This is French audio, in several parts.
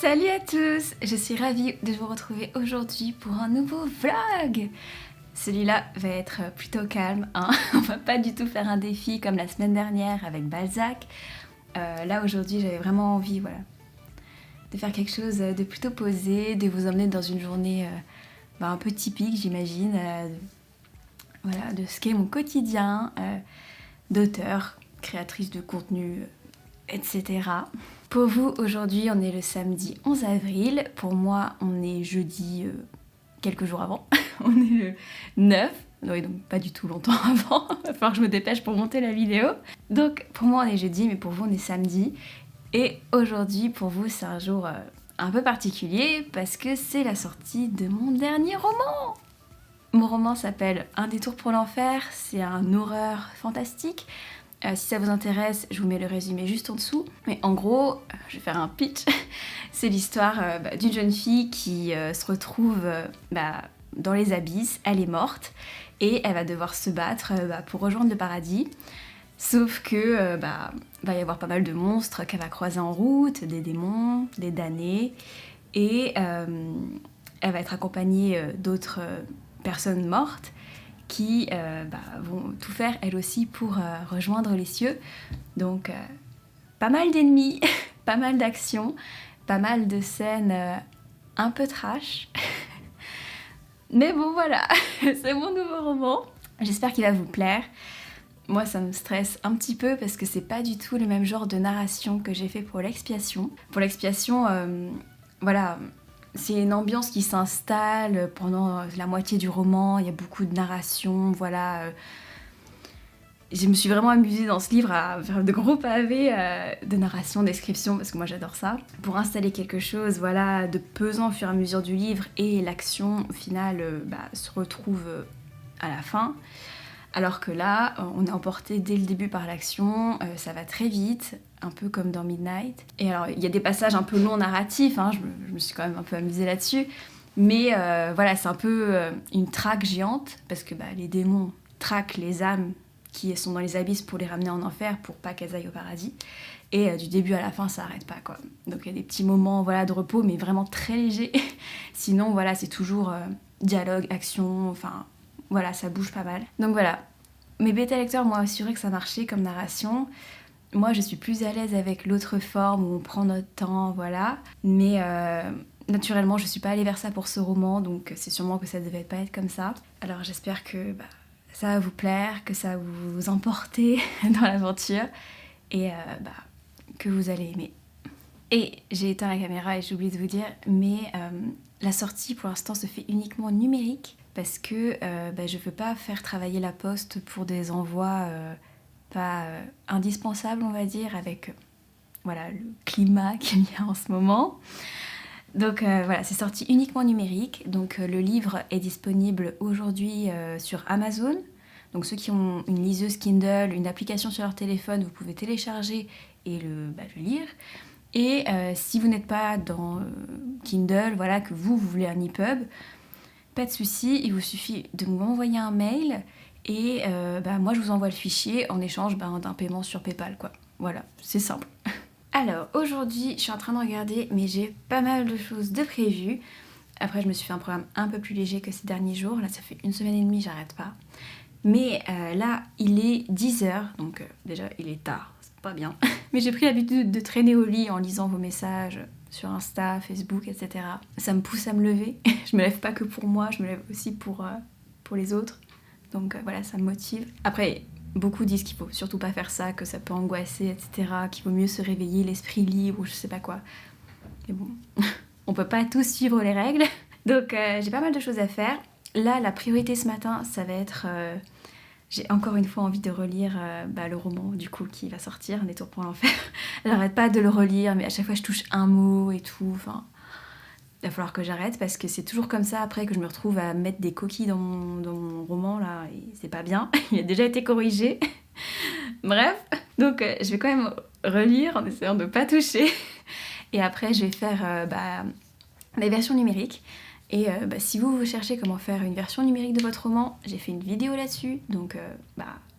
Salut à tous, je suis ravie de vous retrouver aujourd'hui pour un nouveau vlog. Celui-là va être plutôt calme, hein. On va pas du tout faire un défi comme la semaine dernière avec Balzac. Là aujourd'hui j'avais vraiment envie de faire quelque chose de plutôt posé, de vous emmener dans une journée un peu typique j'imagine, de ce qu'est mon quotidien d'auteur, créatrice de contenu, etc. Pour vous, aujourd'hui, on est le samedi 11 avril. Pour moi, on est jeudi quelques jours avant. On est le 9. Oui, donc pas du tout longtemps avant. Il va falloir que je me dépêche pour monter la vidéo. Donc, pour moi, on est jeudi, mais pour vous, on est samedi. Et aujourd'hui, pour vous, c'est un jour un peu particulier parce que c'est la sortie de mon dernier roman. Mon roman s'appelle Un détour pour l'enfer. C'est un horreur fantastique. Si ça vous intéresse, je vous mets le résumé juste en dessous. Mais en gros, je vais faire un pitch. C'est l'histoire d'une jeune fille qui se retrouve dans les abysses. Elle est morte et elle va devoir se battre pour rejoindre le paradis. Sauf que va y avoir pas mal de monstres qu'elle va croiser en route, des démons, des damnés. Et elle va être accompagnée d'autres personnes mortes qui vont tout faire elles aussi pour rejoindre les cieux. Donc pas mal d'ennemis, pas mal d'actions, pas mal de scènes un peu trash. Mais bon voilà, c'est mon nouveau roman. J'espère qu'il va vous plaire. Moi ça me stresse un petit peu parce que c'est pas du tout le même genre de narration que j'ai fait pour l'expiation. Pour l'expiation, c'est une ambiance qui s'installe pendant la moitié du roman, il y a beaucoup de narration, Je me suis vraiment amusée dans ce livre à faire de gros pavés de narration, description, parce que moi j'adore ça. Pour installer quelque chose de pesant au fur et à mesure du livre et l'action au final se retrouve à la fin. Alors que là, on est emporté dès le début par l'action, ça va très vite, un peu comme dans Midnight. Et alors, il y a des passages un peu longs narratifs, hein, je me suis quand même un peu amusée là-dessus. Mais c'est un peu une traque géante, parce que les démons traquent les âmes qui sont dans les abysses pour les ramener en enfer, pour pas qu'elles aillent au paradis. Et du début à la fin, ça arrête pas, quoi. Donc il y a des petits moments de repos, mais vraiment très légers. Sinon, c'est toujours dialogue, action, ça bouge pas mal. Donc voilà, mes bêta-lecteurs m'ont assuré que ça marchait comme narration. Moi, je suis plus à l'aise avec l'autre forme où on prend notre temps, Mais naturellement, je suis pas allée vers ça pour ce roman, donc c'est sûrement que ça devait pas être comme ça. Alors j'espère que ça va vous plaire, que ça va vous emporter dans l'aventure et que vous allez aimer. Et j'ai éteint la caméra et j'ai oublié de vous dire, mais la sortie pour l'instant se fait uniquement numérique parce que je veux pas faire travailler la poste pour des envois pas indispensables, on va dire, avec le climat qu'il y a en ce moment. Donc c'est sorti uniquement numérique. Donc le livre est disponible aujourd'hui sur Amazon. Donc ceux qui ont une liseuse Kindle, une application sur leur téléphone, vous pouvez télécharger et le lire. Et si vous n'êtes pas dans Kindle, que vous voulez un EPUB, pas de souci, il vous suffit de m'envoyer un mail et moi je vous envoie le fichier en échange d'un paiement sur PayPal, quoi. Voilà, c'est simple. Alors aujourd'hui, je suis en train de regarder, mais j'ai pas mal de choses de prévues. Après, je me suis fait un programme un peu plus léger que ces derniers jours. Là, ça fait 1 semaine et demie, j'arrête pas. Mais là, il est 10h, donc déjà, il est tard, c'est pas bien. Mais j'ai pris l'habitude de traîner au lit en lisant vos messages sur Insta, Facebook, etc. Ça me pousse à me lever. Je me lève pas que pour moi, je me lève aussi pour les autres. Donc ça me motive. Après, beaucoup disent qu'il faut surtout pas faire ça, que ça peut angoisser, etc. Qu'il vaut mieux se réveiller l'esprit libre ou je sais pas quoi. Mais bon, on peut pas tous suivre les règles. Donc j'ai pas mal de choses à faire. Là, la priorité ce matin, ça va être... j'ai encore une fois envie de relire le roman du coup qui va sortir, Un détour pour l'enfer. J'arrête pas de le relire, mais à chaque fois je touche un mot et tout. Il va falloir que j'arrête parce que c'est toujours comme ça après que je me retrouve à mettre des coquilles dans mon roman là et c'est pas bien. Il a déjà été corrigé. Bref, donc je vais quand même relire en essayant de pas toucher. Et après je vais faire les versions numériques. Et si vous cherchez comment faire une version numérique de votre roman, j'ai fait une vidéo là-dessus, donc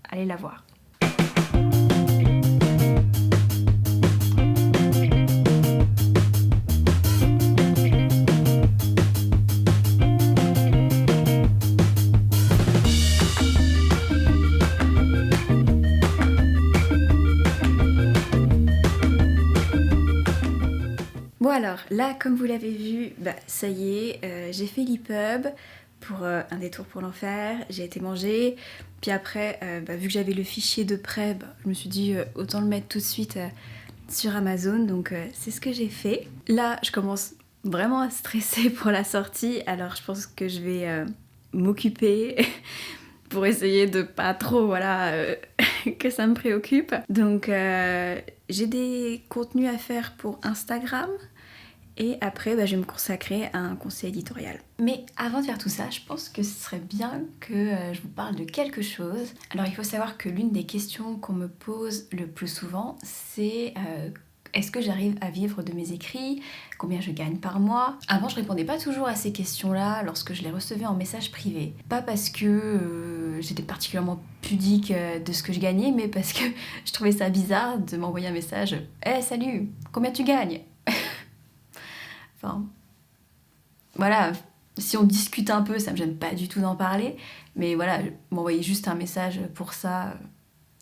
allez la voir. Bon alors, là, comme vous l'avez vu, ça y est, j'ai fait l'EPUB pour un détour pour l'enfer, j'ai été manger, puis après, vu que j'avais le fichier de prêt, je me suis dit autant le mettre tout de suite sur Amazon, donc c'est ce que j'ai fait. Là, je commence vraiment à stresser pour la sortie, alors je pense que je vais m'occuper pour essayer de pas trop, que ça me préoccupe. Donc j'ai des contenus à faire pour Instagram, et après je vais me consacrer à un conseil éditorial. Mais avant de faire tout ça, je pense que ce serait bien que je vous parle de quelque chose. Alors il faut savoir que l'une des questions qu'on me pose le plus souvent, c'est est-ce que j'arrive à vivre de mes écrits? Combien je gagne par mois? Avant, je répondais pas toujours à ces questions-là lorsque je les recevais en message privé. Pas parce que j'étais particulièrement pudique de ce que je gagnais, mais parce que je trouvais ça bizarre de m'envoyer un message « Hey, salut, combien tu gagnes ?» Enfin, voilà, si on discute un peu, ça me gêne pas du tout d'en parler, mais voilà, m'envoyer juste un message pour ça...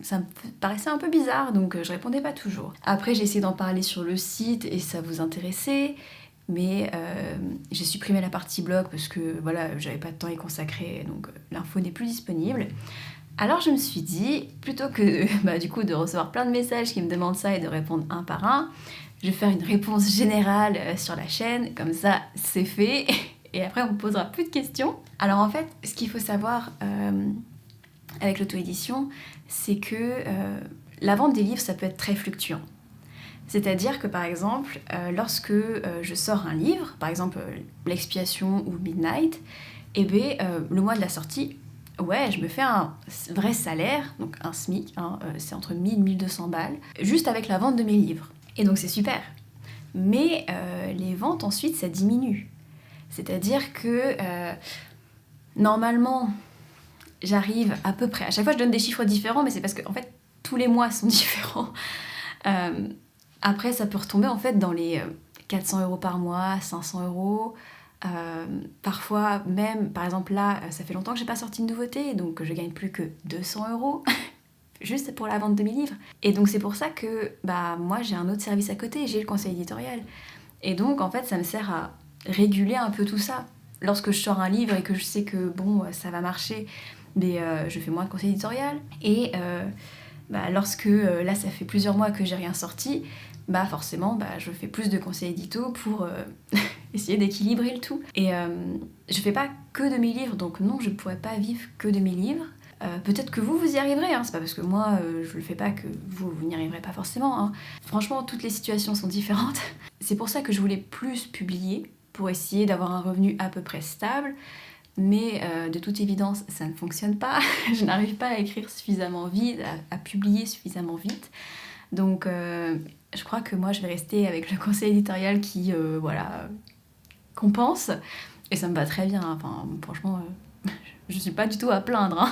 Ça me paraissait un peu bizarre, donc je répondais pas toujours. Après, j'ai essayé d'en parler sur le site et ça vous intéressait, mais j'ai supprimé la partie blog parce que voilà, j'avais pas de temps à y consacrer, donc l'info n'est plus disponible. Alors je me suis dit, plutôt que du coup de recevoir plein de messages qui me demandent ça et de répondre un par un, je vais faire une réponse générale sur la chaîne, comme ça c'est fait, et après on me posera plus de questions. Alors en fait, ce qu'il faut savoir avec l'auto-édition, c'est que la vente des livres, ça peut être très fluctuant. C'est-à-dire que par exemple, lorsque je sors un livre, par exemple L'Expiation ou Midnight, le mois de la sortie, je me fais un vrai salaire, donc un SMIC, c'est entre 1000 et 1200 balles, juste avec la vente de mes livres. Et donc c'est super. Mais les ventes ensuite, ça diminue. C'est-à-dire que normalement, j'arrive à peu près... À chaque fois, je donne des chiffres différents, mais c'est parce que en fait, tous les mois sont différents. Après, ça peut retomber en fait dans les 400 € par mois, 500 €. Parfois même, par exemple là, ça fait longtemps que j'ai pas sorti de nouveauté, donc je gagne plus que 200 € juste pour la vente de mes livres. Et donc c'est pour ça que moi j'ai un autre service à côté, j'ai le conseil éditorial. Et donc en fait ça me sert à réguler un peu tout ça. Lorsque je sors un livre et que je sais que ça va marcher, mais je fais moins de conseil éditorial. Et lorsque là ça fait plusieurs mois que j'ai rien sorti, forcément je fais plus de conseils édito pour essayer d'équilibrer le tout. Et je fais pas que de mes livres, donc non, je pourrais pas vivre que de mes livres. Peut-être que vous y arriverez, c'est pas parce que moi je le fais pas que vous n'y arriverez pas forcément. Franchement, toutes les situations sont différentes. C'est pour ça que je voulais plus publier, pour essayer d'avoir un revenu à peu près stable. Mais de toute évidence, ça ne fonctionne pas. Je n'arrive pas à écrire suffisamment vite, à publier suffisamment vite. Donc je crois que moi je vais rester avec le conseil éditorial qui compense. Et ça me va très bien, franchement, je suis pas du tout à plaindre.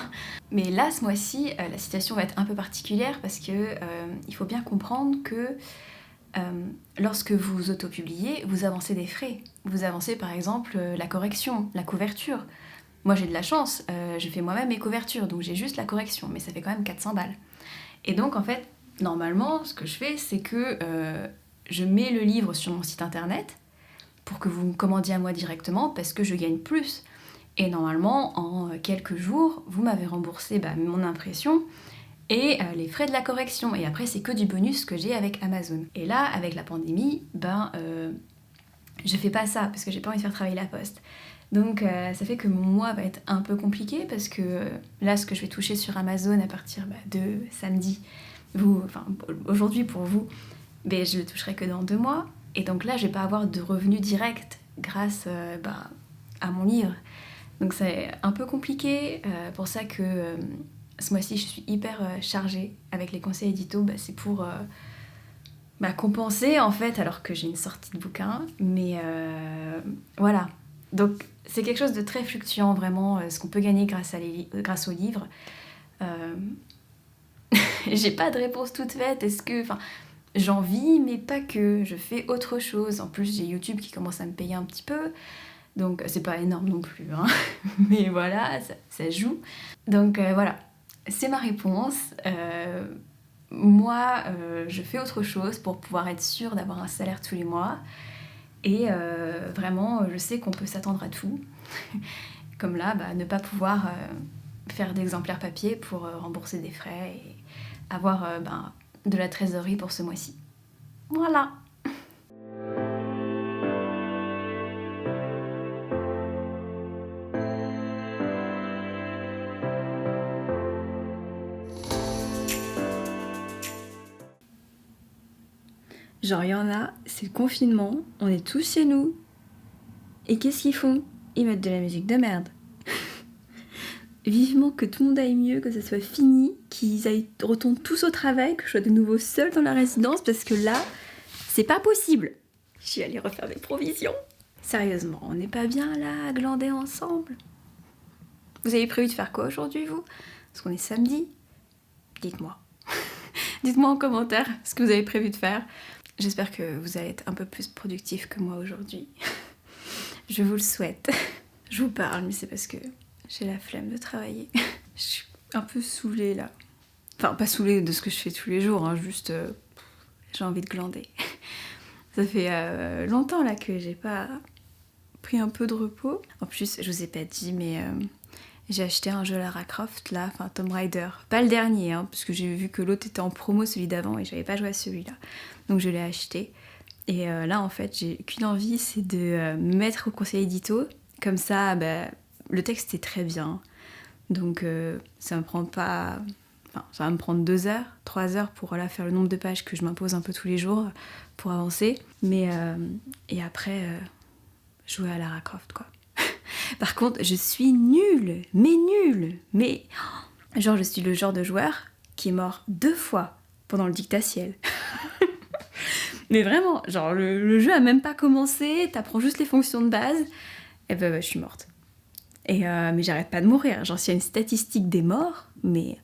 Mais là, ce mois-ci, la situation va être un peu particulière parce que il faut bien comprendre que lorsque vous autopubliez, vous avancez des frais. Vous avancez par exemple la correction, la couverture. Moi j'ai de la chance, je fais moi-même mes couvertures, donc j'ai juste la correction, mais ça fait quand même 400 balles. Et donc en fait, normalement, ce que je fais, c'est que je mets le livre sur mon site internet pour que vous me commandiez à moi directement, parce que je gagne plus. Et normalement, en quelques jours, vous m'avez remboursé mon impression et les frais de la correction. Et après, c'est que du bonus que j'ai avec Amazon. Et là, avec la pandémie, je fais pas ça, parce que j'ai pas envie de faire travailler la poste. Donc ça fait que mon mois va être un peu compliqué, parce que là, ce que je vais toucher sur Amazon à partir de samedi, aujourd'hui pour vous, je le toucherai que dans 2 mois. Et donc là, je vais pas avoir de revenus directs grâce à mon livre. Donc c'est un peu compliqué, pour ça que ce mois-ci je suis hyper chargée avec les conseils édito, c'est pour compenser en fait, alors que j'ai une sortie de bouquin, mais voilà. Donc c'est quelque chose de très fluctuant vraiment, ce qu'on peut gagner grâce aux livres. J'ai pas de réponse toute faite, j'en vis, mais pas que, je fais autre chose. En plus j'ai YouTube qui commence à me payer un petit peu. Donc c'est pas énorme non plus, mais voilà, ça joue. Donc voilà, c'est ma réponse. Moi, je fais autre chose pour pouvoir être sûre d'avoir un salaire tous les mois. Et vraiment, je sais qu'on peut s'attendre à tout. Comme là, ne pas pouvoir faire d'exemplaires papier pour rembourser des frais et avoir de la trésorerie pour ce mois-ci. Voilà. Genre, il y en a, c'est le confinement, on est tous chez nous. Et qu'est-ce qu'ils font? Ils mettent de la musique de merde. Vivement que tout le monde aille mieux, que ça soit fini, retournent tous au travail, que je sois de nouveau seule dans la résidence, parce que là, c'est pas possible. Je suis allée refaire mes provisions. Sérieusement, on n'est pas bien là à glander ensemble? Vous avez prévu de faire quoi aujourd'hui, vous? Parce qu'on est samedi. Dites-moi. Dites-moi en commentaire ce que vous avez prévu de faire. J'espère que vous allez être un peu plus productif que moi aujourd'hui. Je vous le souhaite. Je vous parle, mais c'est parce que j'ai la flemme de travailler. Je suis un peu saoulée là. Enfin, pas saoulée de ce que je fais tous les jours, hein, juste j'ai envie de glander. Ça fait longtemps là que j'ai pas pris un peu de repos. En plus, je vous ai pas dit, mais j'ai acheté un jeu Lara Croft là, enfin Tomb Raider. Pas le dernier, hein, parce que j'ai vu que l'autre était en promo, celui d'avant, et j'avais pas joué à celui-là. Donc je l'ai acheté. Et là, en fait, j'ai qu'une envie, c'est de me mettre au conseil édito. Comme ça, le texte est très bien. Donc ça me prend pas... Enfin, ça va me prendre 2 heures, 3 heures pour faire le nombre de pages que je m'impose un peu tous les jours pour avancer. Mais et après, jouer à Lara Croft, quoi. Par contre, je suis nulle. Mais genre, je suis le genre de joueur qui est mort 2 fois pendant le dictatiel. Mais vraiment, genre, le jeu a même pas commencé, t'apprends juste les fonctions de base, et je suis morte. Et mais j'arrête pas de mourir. Genre, s'il y a une statistique des morts, mais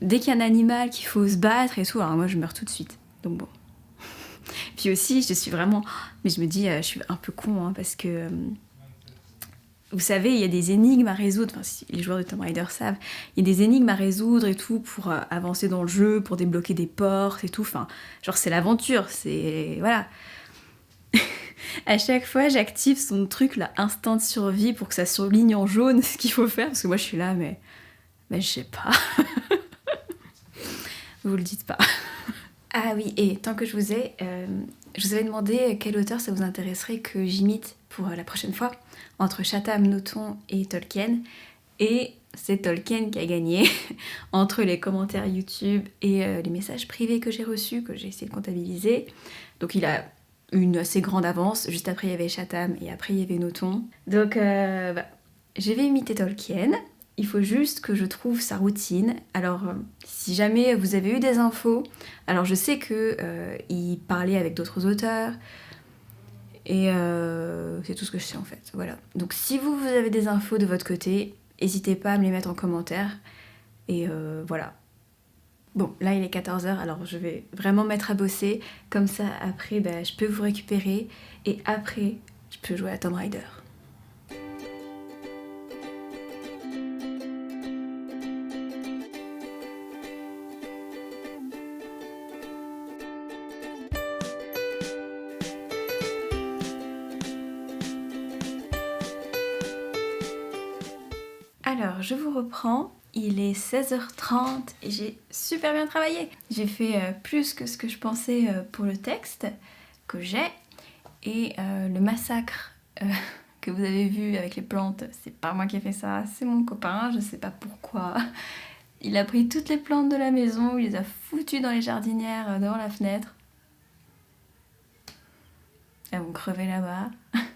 dès qu'il y a un animal qu'il faut se battre et tout, alors moi je meurs tout de suite. Donc bon. Puis aussi, je suis vraiment... Mais je me dis, je suis un peu con, hein, parce que... vous savez, il y a des énigmes à résoudre, enfin si les joueurs de Tomb Raider savent, il y a des énigmes à résoudre et tout pour avancer dans le jeu, pour débloquer des portes et tout, enfin, genre c'est l'aventure, c'est... voilà. À chaque fois, j'active son truc, là, instinct de survie, pour que ça surligne en jaune ce qu'il faut faire, parce que moi je suis là, mais je sais pas. Vous le dites pas. Ah oui, et tant que je vous ai, je vous avais demandé quel auteur ça vous intéresserait que j'imite pour la prochaine fois, entre Chatham, Nothomb et Tolkien. Et c'est Tolkien qui a gagné, entre les commentaires YouTube et les messages privés que j'ai reçus, que j'ai essayé de comptabiliser. Donc il a une assez grande avance, juste après il y avait Chatham et après il y avait Nothomb. Donc je vais imiter Tolkien. Il faut juste que je trouve sa routine. Alors, si jamais vous avez eu des infos, alors je sais que il parlait avec d'autres auteurs, et c'est tout ce que je sais en fait. Voilà. Donc, si vous avez des infos de votre côté, n'hésitez pas à me les mettre en commentaire. Et voilà. Bon, là il est 14h, alors je vais vraiment me mettre à bosser. Comme ça, après, je peux vous récupérer. Et après, je peux jouer à Tomb Raider. Alors, je vous reprends, il est 16h30 et j'ai super bien travaillé. J'ai fait plus que ce que je pensais pour le texte que j'ai. Et le massacre que vous avez vu avec les plantes, c'est pas moi qui ai fait ça, c'est mon copain, je sais pas pourquoi. Il a pris toutes les plantes de la maison, il les a foutues dans les jardinières devant la fenêtre. Elles vont crever là-bas,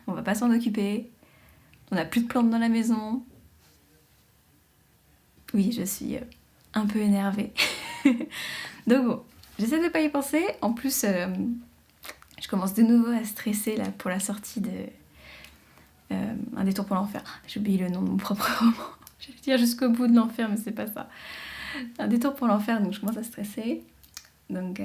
on va pas s'en occuper. On a plus de plantes dans la maison. Oui, je suis un peu énervée. Donc bon, j'essaie de pas y penser. En plus, je commence de nouveau à stresser là, pour la sortie de Un détour pour l'enfer. J'ai oublié le nom de mon propre roman. Je vais dire jusqu'au bout de l'enfer, mais c'est pas ça. Un détour pour l'enfer, donc je commence à stresser. Donc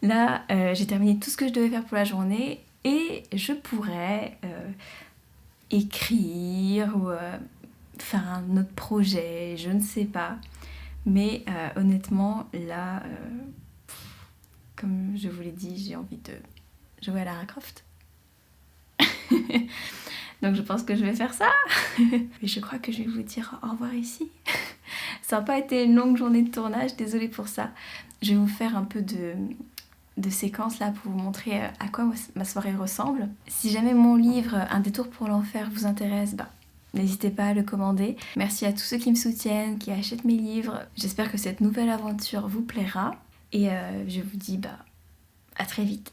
là, j'ai terminé tout ce que je devais faire pour la journée et je pourrais écrire ou faire un autre projet, je ne sais pas. Mais honnêtement, là, comme je vous l'ai dit, j'ai envie de jouer à Lara Croft. Donc je pense que je vais faire ça. Et je crois que je vais vous dire au revoir ici. Ça n'a pas été une longue journée de tournage, désolée pour ça. Je vais vous faire un peu de séquences là pour vous montrer à quoi ma soirée ressemble. Si jamais mon livre Un détour pour l'enfer vous intéresse, n'hésitez pas à le commander. Merci à tous ceux qui me soutiennent, qui achètent mes livres. J'espère que cette nouvelle aventure vous plaira. Et je vous dis à très vite.